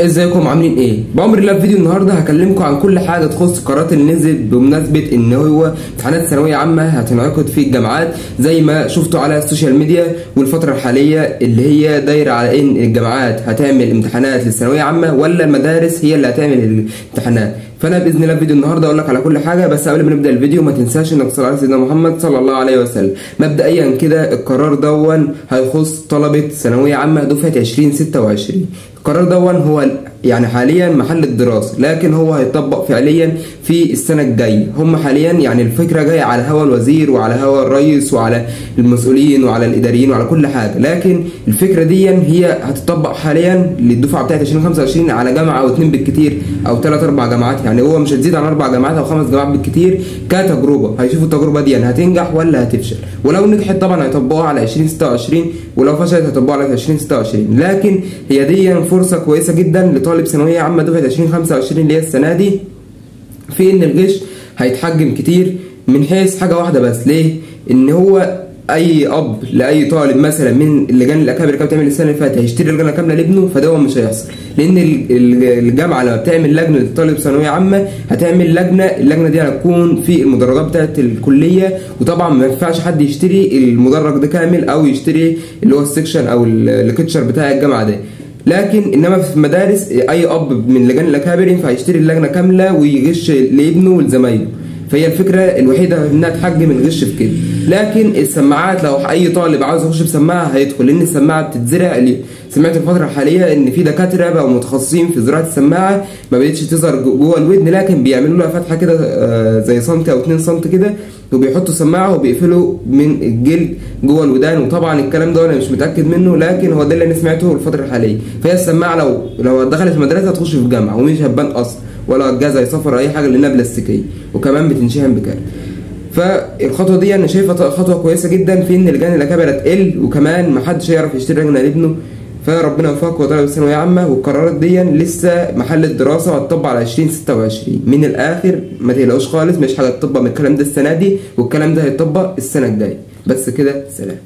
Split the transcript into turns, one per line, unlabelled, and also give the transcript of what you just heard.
ازيكم عاملين ايه؟ بأمر الله في فيديو النهارده هكلمكم عن كل حاجه تخص القرارات اللي نزلت بمناسبه ان هو امتحانات ثانويه عامه هتنعقد في الجامعات زي ما شفتوا على السوشيال ميديا، والفتره الحاليه اللي هي دايره على ان الجامعات هتعمل امتحانات للثانويه عامه ولا المدارس هي اللي هتعمل الامتحانات. فانا باذن الله في فيديو النهارده اقول لك على كل حاجه، بس قبل ما نبدا الفيديو ما تنساش انك تصلي على سيدنا محمد صلى الله عليه وسلم. مبدئيا كده القرار دون هيخص طلبه ثانويه عامه دفعه 2026. القرار دون هو يعني حاليا محل الدراسه، لكن هو هيطبق فعليا في السنه الجايه. هم حاليا يعني الفكره جايه على هوا الوزير وعلى هوا الرئيس وعلى المسؤولين وعلى الاداريين وعلى كل حاجه، لكن الفكره دي هي هتطبق حاليا للدفعه بتاعت 2025 على جامعه او اتنين بالكتير او 3-4 جامعات. يعني هو مش هتزيد عن 4 جامعات او 5 جامعات بالكتير كتجربه. هيشوفوا التجربه دي هتنجح ولا هتفشل، ولو نجحت طبعا هيطبقوها على 2026، ولو فشلت هيطبقوها على 2026. لكن هي دي فرصه كويسه جدا لطالب ثانويه عامه دفعه 2025 اللي هي السنه دي، في ان الغش هيتحجم كتير من حيث حاجه واحده بس. ليه؟ ان هو اي اب لاي طالب مثلا من اللجان الاكابر اللي كانت بتعمل السنه اللي فاتت هيشتري لجنه كامله لابنه، فده مش هيحصل. لان الجامعه لما بتعمل لجنه لطالب ثانويه عامه هتعمل لجنه، اللجنه دي هتكون في المدرجات بتاعه الكليه، وطبعا ما ينفعش حد يشتري المدرج ده كامل او يشتري اللي هو السكشن او الكتشر بتاع الجامعه ده. لكن انما في المدارس اي اب من لجان الاكابر ينفع يشتري اللجنه كامله ويغش لابنه ولزمايله. فهي الفكره الوحيده انها تحجم الغش في كده. لكن السماعات لو اي طالب عاوز يخش بسماعه هيدخل، لان السماعه بتتزرع. سمعت الفتره الحاليه ان في دكاتره بقوا متخصصين في زراعه السماعه، ما بقتش تظهر جوه الودن، لكن بيعملوا لها فتحه كده زي سنتي او 2 سم كده، وبيحطوا سماعه وبيقفلوا من الجلد جوه الودان. وطبعا الكلام ده انا مش متاكد منه، لكن هو ده اللي انا سمعته الفتره الحاليه. فهي السماعه لو دخلت في المدرسه هتخش في الجامعه ومش هتبان اصلا، ولا الجهاز هيصفر اي حاجه لانها بلاستيكيه، وكمان بتنشحن بكارت. فالخطوه دي انا شايفها خطوه كويسه جدا في ان لجان الاكابر تقل، وكمان ما حدش هيعرف يشتري لجنه لابنه. فربنا يوفقك وطالب الثانويه عامه. والقرارات دي لسه محل الدراسه وهتطبق على 2026. من الاخر ما تقلقوش خالص، مش حاجه تطبق من الكلام ده السنه دي، والكلام ده هيتطبق السنه الجايه. بس كده، سلام.